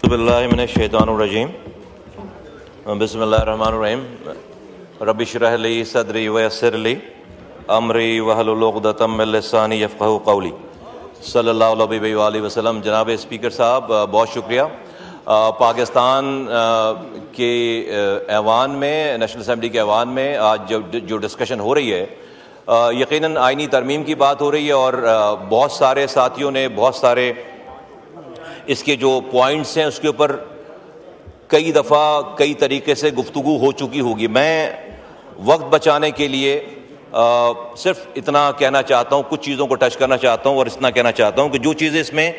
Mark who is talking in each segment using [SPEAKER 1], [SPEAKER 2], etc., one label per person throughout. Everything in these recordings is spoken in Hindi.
[SPEAKER 1] बिस्मिल्लाहिर्रहमानिर्रहीम बिस्मिल्लाहिर्रहमानिर्रहीम रब्बि इश्रह ली सदरी वयस्सिर ली अमरी वहलुल उक़दतम मिन लिसानी यफ़क़हू क़ौली सल्लल्लाहु अलैहि वसल्लम। जनाब स्पीकर साहब, बहुत शुक्रिया। पाकिस्तान के ऐवान में, नेशनल असम्बली के ऐवान में आज जो डिस्कशन हो रही है, यकीनन आइनी तरमीम की बात हो रही है और बहुत सारे साथियों ने बहुत सारे इसके जो पॉइंट्स हैं उसके ऊपर कई दफ़ा कई तरीके से गुफ्तगू हो चुकी होगी। मैं वक्त बचाने के लिए सिर्फ इतना कहना चाहता हूँ, कुछ चीज़ों को टच करना चाहता हूँ और इतना कहना चाहता हूँ कि जो चीज़ें इसमें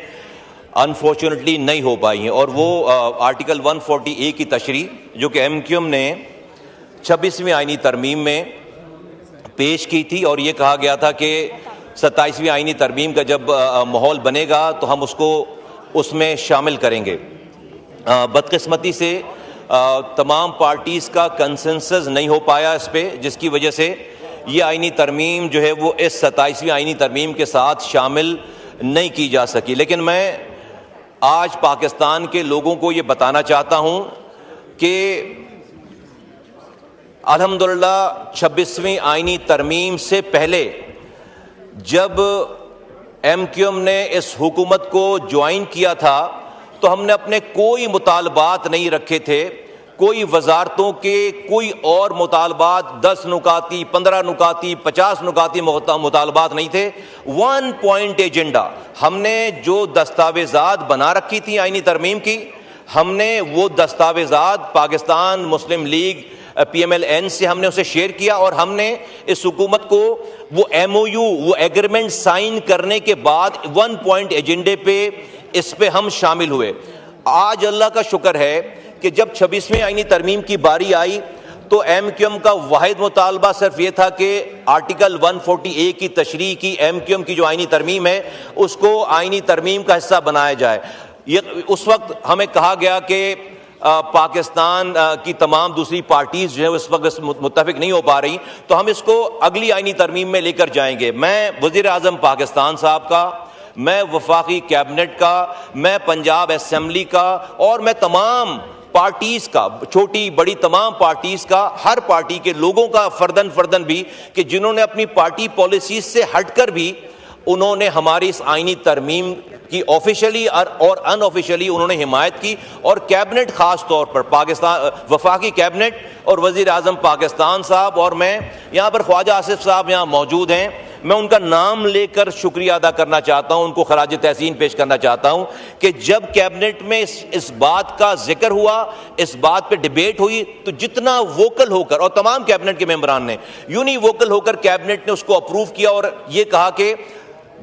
[SPEAKER 1] अनफॉर्चुनेटली नहीं हो पाई हैं, और वो आर्टिकल 140A की तशरीह जो कि MQM ने 26वीं आइनी तरमीम में पेश की थी, और ये कहा गया था कि 27वीं आइनी तरमीम का जब माहौल बनेगा तो हम उसको उसमें शामिल करेंगे। बदकिस्मती से तमाम पार्टीज़ का कंसेंसस नहीं हो पाया इस पर, जिसकी वजह से ये आइनी तरमीम जो है वो इस 27वीं आइनी तरमीम के साथ शामिल नहीं की जा सकी। लेकिन मैं आज पाकिस्तान के लोगों को ये बताना चाहता हूँ कि अल्हम्दुलिल्लाह 26वीं आइनी तरमीम से पहले जब MQM ने इस हुकूमत को ज्वाइन किया था तो हमने अपने कोई मुतालबात नहीं रखे थे, कोई वजारतों के कोई और मुतालबात 10 नुकाती, 15 नुकाती, 50 नुकाती मुतालबात नहीं थे। 1 पॉइंट एजेंडा हमने जो दस्तावेज़ात बना रखी थी आइनी तरमीम की, हमने वो दस्तावेज़ात पाकिस्तान मुस्लिम लीग PMLN से हमने उसे शेयर किया और हमने इस हुकूमत को वो MOU, वो एग्रीमेंट साइन करने के बाद 1 पॉइंट एजेंडे पे इस पे हम शामिल हुए। आज अल्लाह का शुक्र है कि जब 26वीं आइनी तरमीम की बारी आई तो MQM का वाहिद मुतालबा सिर्फ ये था कि आर्टिकल 140A की तशरीह की MQM की जो आइनी तरमीम है उसको आइनी तरमीम का हिस्सा बनाया जाए। ये उस वक्त हमें कहा गया कि पाकिस्तान की तमाम दूसरी पार्टीज़ जो है इस वक्त मुत्तफिक नहीं हो पा रही, तो हम इसको अगली आइनी तरमीम में लेकर जाएंगे। मैं वज़ीर आज़म पाकिस्तान साहब का, मैं वफाकी कैबिनेट का, मैं पंजाब असम्बली का और मैं तमाम पार्टीज़ का, छोटी बड़ी तमाम पार्टीज़ का, हर पार्टी के लोगों का फर्दन भी, कि जिन्होंने अपनी पार्टी पॉलिसीज़ से हटकर भी उन्होंने हमारी इस आइनी तरमीम की ऑफिशियली और अनऑफिशियली उन्होंने हिमायत की। और कैबिनेट ख़ास तौर पर पाकिस्तान वफाकी कैबिनेट और वज़ीर आज़म पाकिस्तान साहब, और मैं यहाँ पर ख्वाजा आसिफ साहब यहाँ मौजूद हैं, मैं उनका नाम लेकर शुक्रिया अदा करना चाहता हूँ, उनको खराज तहसीन पेश करना चाहता हूँ कि जब कैबिनेट में इस बात का जिक्र हुआ, इस बात पे डिबेट हुई, तो जितना वोकल होकर, और तमाम कैबिनेट के मेंबरान ने यूं ही वोकल होकर कैबिनेट ने उसको अप्रूव किया और ये कहा कि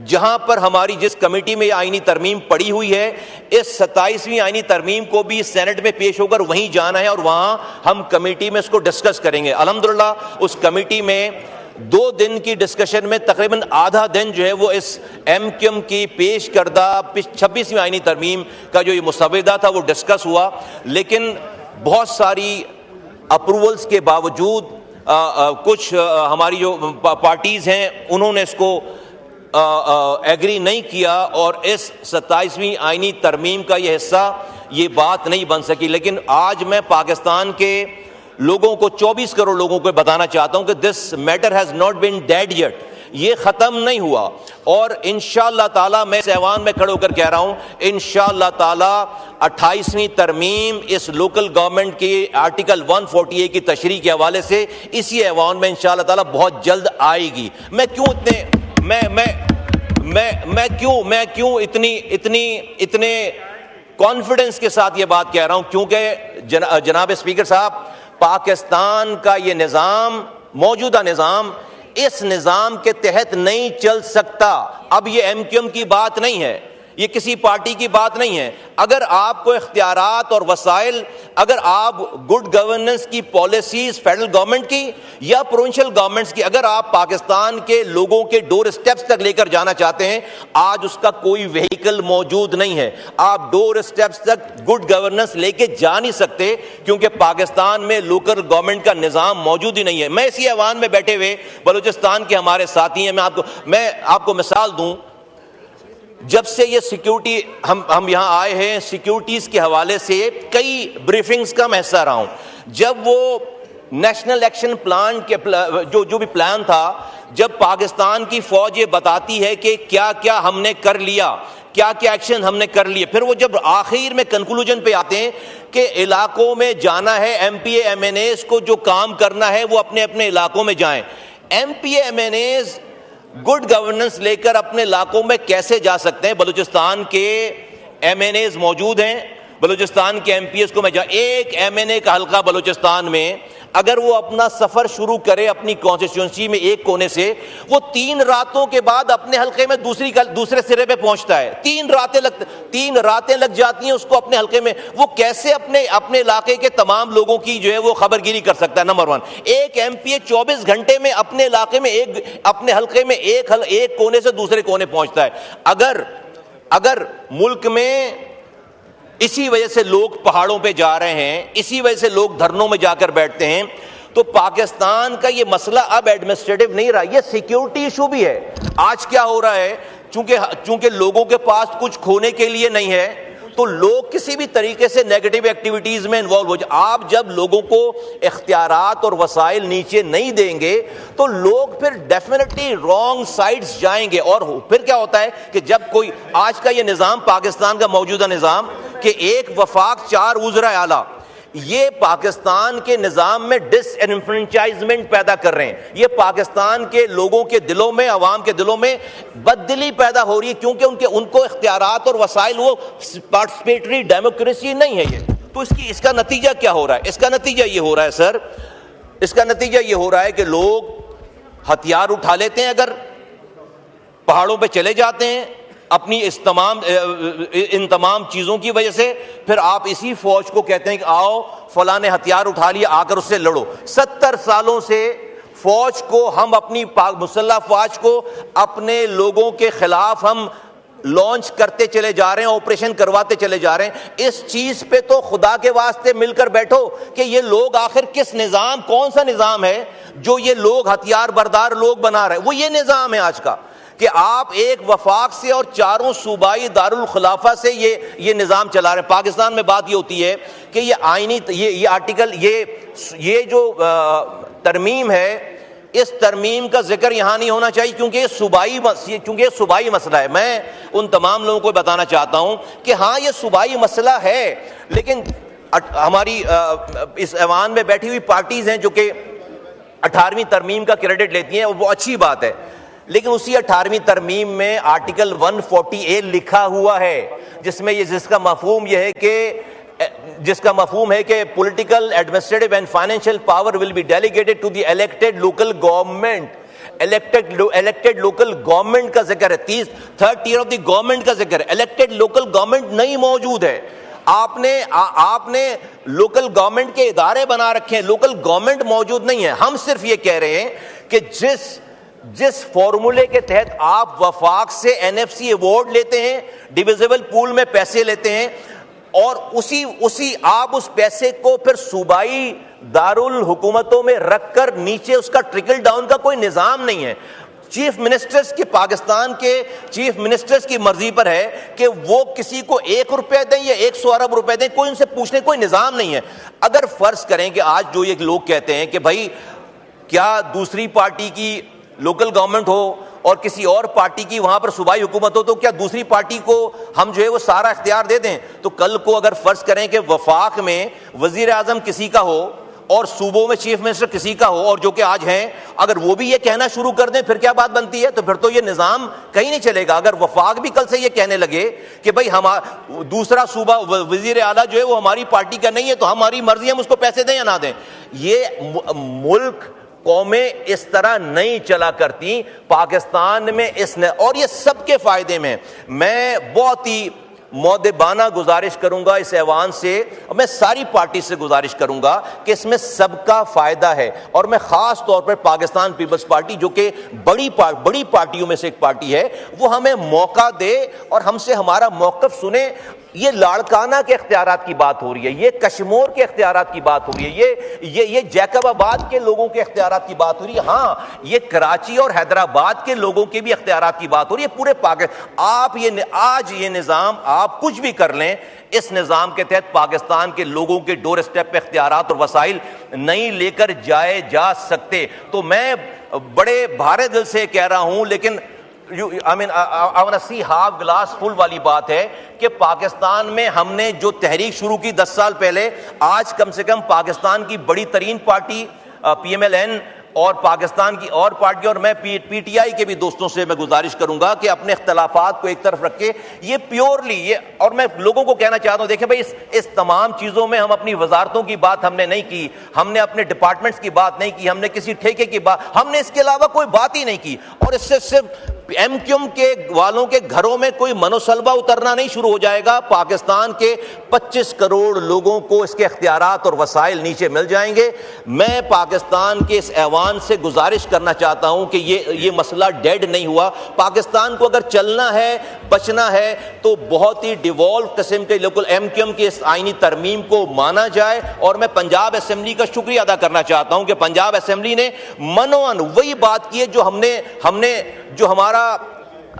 [SPEAKER 1] जहां पर हमारी जिस कमेटी में आइनी तरमीम पड़ी हुई है, इस 27वीं आइनी तरमीम को भी सेनेट में पेश होकर वहीं जाना है और वहां हम कमेटी में इसको डिस्कस करेंगे। अल्हम्दुलिल्लाह उस कमेटी में 2 दिन की डिस्कशन में तकरीबन आधा दिन जो है वो इस MQM की पेश करदा 26वीं आइनी तरमीम का जो ये मुसवदा था वो डिस्कस हुआ। लेकिन बहुत सारी अप्रूवल्स के बावजूद कुछ हमारी जो पार्टीज़ हैं उन्होंने इसको एग्री नहीं किया और इस 27वीं आइनी तरमीम का ये हिस्सा ये बात नहीं बन सकी। लेकिन आज मैं पाकिस्तान के लोगों को, 24 करोड़ लोगों को बताना चाहता हूं कि this matter has not been dead yet, ये ख़त्म नहीं हुआ। और इंशाअल्लाह ताला मैं इस ऐवान में खड़े होकर कह रहा हूं, इंशाअल्लाह ताला 28वीं तरमीम इस लोकल गवर्नमेंट की आर्टिकल 140A की तशरीह के हवाले से इसी ऐवान में इंशाअल्लाह ताला बहुत जल्द आएगी। मैं क्यों इतने कॉन्फिडेंस के साथ ये बात कह रहा हूं, क्योंकि जनाब स्पीकर साहब, पाकिस्तान का ये निज़ाम, मौजूदा निज़ाम, इस निज़ाम के तहत नहीं चल सकता। अब ये MQM की बात नहीं है, ये किसी पार्टी की बात नहीं है। अगर आपको इख्तियारात और वसाइल, अगर आप गुड गवर्नेंस की पॉलिसीज फेडरल गवर्नमेंट की या प्रोविंशियल गवर्नमेंट्स की, अगर आप पाकिस्तान के लोगों के डोर स्टेप्स तक लेकर जाना चाहते हैं, आज उसका कोई व्हीकल मौजूद नहीं है। आप डोर स्टेप्स तक गुड गवर्नेंस लेके जा नहीं सकते क्योंकि पाकिस्तान में लोकल गवर्नमेंट का निज़ाम मौजूद ही नहीं है। मैं इसी ऐवान में बैठे हुए बलूचिस्तान के हमारे साथी हैं, मैं आपको मिसाल दूं, जब से ये सिक्योरिटी हम यहाँ आए हैं, सिक्योरिटीज के हवाले से कई ब्रीफिंग्स का मैं हिस्सा रहा हूं। जब वो नेशनल एक्शन प्लान के जो भी प्लान था, जब पाकिस्तान की फौज ये बताती है कि क्या क्या हमने कर लिया, क्या क्या एक्शन हमने कर लिए, फिर वो जब आखिर में कंक्लूजन पे आते हैं कि इलाकों में जाना है, एमपीए एमएनएस को जो काम करना है वो अपने अपने इलाकों में जाएं। एमपीए एमएनएस गुड गवर्नेंस लेकर अपने इलाकों में कैसे जा सकते हैं? बलूचिस्तान के एमएनएस मौजूद हैं, बलूचिस्तान के एमपीएस को मैं एक एमएनए का हल्का बलूचिस्तान में अगर वो अपना सफर शुरू करे अपनी कॉन्स्टिट्यूंसी में एक कोने से, वो 3 रातों के बाद अपने हल्के में दूसरे सिरे पे पहुंचता है। 3 रातें लग जाती हैं उसको अपने हल्के में। वो कैसे अपने इलाके के तमाम लोगों की जो है वो खबरगिरी कर सकता है? नंबर 1। एक एमपीए 24 घंटे में अपने इलाके में अपने हल्के में एक कोने से दूसरे कोने पहुंचता है। अगर मुल्क में इसी वजह से लोग पहाड़ों पे जा रहे हैं, इसी वजह से लोग धरनों में जाकर बैठते हैं, तो पाकिस्तान का ये मसला अब एडमिनिस्ट्रेटिव नहीं रहा, ये सिक्योरिटी इशू भी है। आज क्या हो रहा है, चूंकि लोगों के पास कुछ खोने के लिए नहीं है, तो लोग किसी भी तरीके से नेगेटिव एक्टिविटीज में इन्वॉल्व हो जाए। आप जब लोगों को इख्तियारात और वसाइल नीचे नहीं देंगे तो लोग फिर डेफिनेटली रॉन्ग साइड्स जाएंगे। और फिर क्या होता है कि जब कोई आज का ये निज़ाम, पाकिस्तान का मौजूदा निज़ाम कि एक वफाक 4 वज़रा आला, ये पाकिस्तान के निज़ाम में डिसएनफ्रेंचाइजमेंट पैदा कर रहे हैं। ये पाकिस्तान के लोगों के दिलों में, अवाम के दिलों में बददिली पैदा हो रही है, क्योंकि उनको इख्तियारात और वसाइल, वो पार्टिसिपेटरी डेमोक्रेसी नहीं है ये। तो इसका नतीजा क्या हो रहा है? इसका नतीजा ये हो रहा है सर, इसका नतीजा ये हो रहा है कि लोग हथियार उठा लेते हैं, अगर पहाड़ों पे चले जाते हैं अपनी इन तमाम चीज़ों की वजह से। फिर आप इसी फौज को कहते हैं कि आओ फलां ने हथियार उठा लिया, आकर उससे लड़ो। 70 सालों से फौज को हम अपनी मुसल्लह फौज को अपने लोगों के खिलाफ हम लॉन्च करते चले जा रहे हैं, ऑपरेशन करवाते चले जा रहे हैं। इस चीज पे तो खुदा के वास्ते मिलकर बैठो कि ये लोग आखिर किस निज़ाम, कौन सा निज़ाम है जो ये लोग हथियार बरदार लोग बना रहे हैं? वो ये निज़ाम है आज का कि आप एक वफाक से और 4 सूबाई दारुल खिलाफा से ये निज़ाम चला रहे हैं। पाकिस्तान में बात ये होती है कि ये आईनी, ये आर्टिकल, ये जो तरमीम है, इस तरमीम का जिक्र यहाँ नहीं होना चाहिए क्योंकि ये सूबाई मसला है। मैं उन तमाम लोगों को बताना चाहता हूँ कि हाँ, ये सूबाई मसला है, लेकिन हमारी इस ऐवान में बैठी हुई पार्टीज हैं जो कि 18वीं तरमीम का क्रेडिट लेती हैं, वो अच्छी बात है। लेकिन उसी 18वीं तरमीम में आर्टिकल 140A लिखा हुआ है, जिसका मफहूम है कि political, administrative and financial power will be delegated to the elected local government. Elected local government का जिक्र है, 3rd tier of the government का जिक्र है। इलेक्टेड लोकल गवर्नमेंट नहीं मौजूद है। आपने लोकल गवर्नमेंट के इदारे बना रखे हैं, लोकल गवर्नमेंट मौजूद नहीं है। हम सिर्फ ये कह रहे हैं कि जिस फॉर्मूले के तहत आप वफाक से एनएफसी अवार्ड लेते हैं, डिविजिबल पूल में पैसे लेते हैं, और उसी आप उस पैसे को फिर सूबाई दारुल हुकूमतों में रखकर नीचे उसका ट्रिकल डाउन का कोई निज़ाम नहीं है। चीफ मिनिस्टर्स के, पाकिस्तान के चीफ मिनिस्टर्स की मर्जी पर है कि वो किसी को 1 रुपया दें या 100 अरब रुपए दें, कोई उनसे पूछने कोई निज़ाम नहीं है। अगर फर्ज करें कि आज जो ये लोग कहते हैं कि भाई क्या दूसरी पार्टी की लोकल गवर्नमेंट हो और किसी और पार्टी की वहां पर सूबाई हुकूमत हो, तो क्या दूसरी पार्टी को हम जो है वो सारा इख्तियार दे दें? तो कल को अगर फर्ज करें कि वफाक में वजीर आजम किसी का हो और सूबों में चीफ मिनिस्टर किसी का हो, और जो कि आज हैं, अगर वो भी ये कहना शुरू कर दें, फिर क्या बात बनती है? तो फिर तो ये निज़ाम कहीं नहीं चलेगा। अगर वफाक भी कल से ये कहने लगे कि भाई दूसरा सूबा वजीर आला जो है वो हमारी पार्टी का नहीं है, तो हमारी मर्जी, हम उसको पैसे दें या ना दें। ये मुल्क, कौमें इस तरह नहीं चला करती पाकिस्तान में। इसने, और ये सबके फायदे में। मैं बहुत ही मौदेबाना गुजारिश करूंगा इस ऐवान से, और मैं सारी पार्टी से गुजारिश करूंगा कि इसमें सबका फायदा है। और मैं खास तौर पर पाकिस्तान पीपल्स पार्टी, जो कि बड़ी पार्टियों में से एक पार्टी है, वो हमें मौका दे और हमसे हमारा मौक़िफ़ सुने। ये लाड़काना के इख्तियारात की बात हो रही है, ये कश्मीर के इख्तियारात की बात हो रही है, ये जैकबाबाद के लोगों के इख्तियारात की बात हो रही है। हाँ, ये कराची और हैदराबाद के लोगों के भी इख्तियारात की बात हो रही है। पूरे पाकिस्तान आप आज ये निज़ाम आप कुछ भी कर लें, इस निज़ाम के तहत पाकिस्तान के लोगों के डोर स्टेप पे इख्तियारात और वसाइल नहीं लेकर जाए जा सकते। तो मैं बड़े भारे दिल से कह रहा हूं, लेकिन I want to see half glass full वाली बात है कि पाकिस्तान में हमने जो तहरीक शुरू की 10 साल पहले, आज कम से कम पाकिस्तान की बड़ी तरीन पार्टी PMLN और पाकिस्तान की और पार्टी, और मैं PTI के भी दोस्तों से मैं गुजारिश करूंगा कि अपने इख्तलाफात को एक तरफ रख के ये प्योरली ये, और मैं लोगों को कहना चाहता हूं, देखिए भाई इस तमाम चीजों में हम अपनी वजारतों की बात हमने नहीं की, हमने अपने डिपार्टमेंट्स की बात नहीं की, हमने किसी ठेके की बात, हमने इसके अलावा कोई बात ही नहीं की। और इससे सिर्फ MQM के वालों के घरों में कोई मनोसलबा उतरना नहीं शुरू हो जाएगा। पाकिस्तान के 25 करोड़ लोगों को इसके इख्तियारात और वसाइल नीचे मिल जाएंगे। मैं पाकिस्तान के इस ऐवान से गुजारिश करना चाहता हूं कि ये मसला डेड नहीं हुआ। पाकिस्तान को अगर चलना है, बचना है, तो बहुत ही डिवॉल्व किस्म के लोकल MQM की इस आईनी तरमीम को माना जाए। और मैं पंजाब असेंबली का शुक्रिया अदा करना चाहता हूं कि पंजाब असेंबली ने मनोअन वही बात की है जो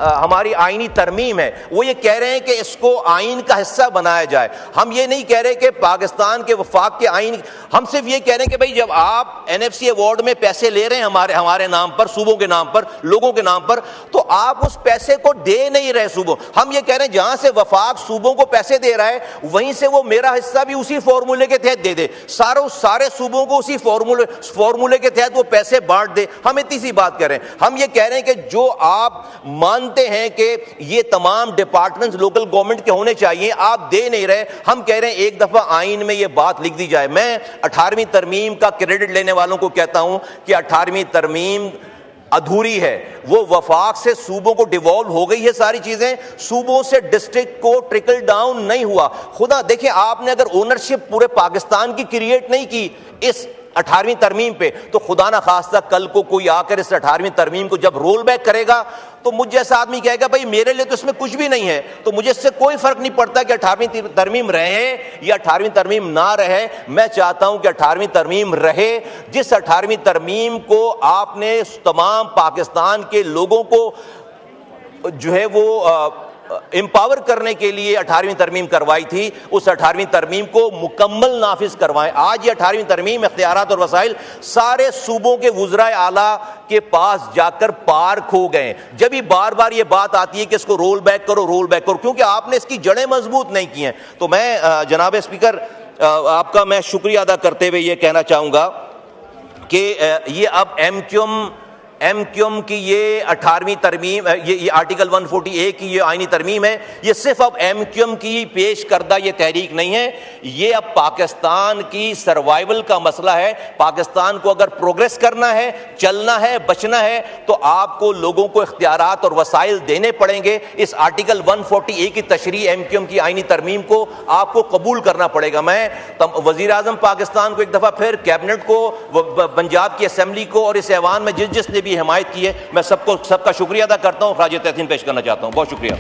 [SPEAKER 1] हमारी आईनी तरमीम है, वो ये कह रहे हैं कि इसको आइन का हिस्सा बनाया जाए। हम ये नहीं कह रहे कि पाकिस्तान के वफाक के आइन, हम सिर्फ ये कह रहे हैं कि भाई जब आप NFC अवार्ड में पैसे ले रहे हैं हमारे नाम पर, सूबों के नाम पर, लोगों के नाम पर, तो आप उस पैसे को दे नहीं रहे सूबों। हम ये कह रहे हैं जहां से वफाक सूबों को पैसे दे रहा है, वहीं से वो मेरा हिस्सा भी उसी फॉर्मूले के तहत दे दे, सारे सूबों को उसी फॉर्मूले के तहत वो पैसे बांट दे। हम इतनी सी बात कर रहे हैं। हम ये कह रहे हैं कि जो आप मानते हैं कि ये तमाम डिपार्टमेंट्स लोकल गवर्नमेंट के होने चाहिए, आप दे नहीं रहे। हम कह रहे हैं एक दफा आइन में ये बात लिख दी जाए। मैं 18वीं तरमीम का क्रेडिट लेने वालों को कहता हूं कि 18वीं तरमीम अधूरी है, वो वफाक से सूबों को डिवॉल्व हो गई है, सारी चीजें सूबों से डिस्ट्रिक्ट को ट्रिकल डाउन नहीं हुआ। खुदा देखिए, आपने अगर ओनरशिप पूरे पाकिस्तान की क्रिएट नहीं की इस 18वीं तरमीम पे, तो खुदा ना खास्ता कल को कोई आकर इस 18वीं तरमीम को जब रोल बैक करेगा, तो मुझ जैसा आदमी कहेगा भाई मेरे लिए तो इसमें कुछ भी नहीं है। तो मुझे इससे कोई फर्क नहीं पड़ता कि 18वीं तरमीम रहे या 18वीं तरमीम ना रहे। मैं चाहता हूं कि 18वीं तरमीम रहे। जिस 18वीं तरमीम को आपने तमाम पाकिस्तान के लोगों को जो है वो एम्पावर करने के लिए 18वीं तरमीम करवाई थी, उस 18वीं तरमीम को मुकम्मल नाफिज करवाएं। आज ये 18वीं तरमीम इख्तियारात और वसाइल सारे सूबों के वुज़राए आला के पास जाकर पार्क हो गए। जब भी बार बार ये बात आती है कि इसको रोल बैक करो, क्योंकि आपने इसकी जड़ें मजबूत नहीं की हैं। तो मैं जनाब स्पीकर आपका मैं शुक्रिया अदा करते हुए ये कहना चाहूंगा कि ये अब MQM की ये 18वीं तरमीम, ये आर्टिकल 140A की ये आईनी तरमीम है, ये सिर्फ अब MQM की पेश करदा ये तहरीक नहीं है, ये अब पाकिस्तान की सर्वाइवल का मसला है। पाकिस्तान को अगर प्रोग्रेस करना है, चलना है, बचना है, तो आपको लोगों को इख्तियारात और वसाइल देने पड़ेंगे। इस आर्टिकल 140A की तशरीह MQM की आईनी तरमीम को आपको कबूल करना पड़ेगा। मैं वज़ीर आज़म पाकिस्तान को एक दफ़ा फिर, कैबिनेट को, पंजाब की असेंबली को और इस ऐवान में जिसने भी हिमायत की है, मैं सबका शुक्रिया अदा करता हूं, खराज तहसीन पेश करना चाहता हूं। बहुत शुक्रिया।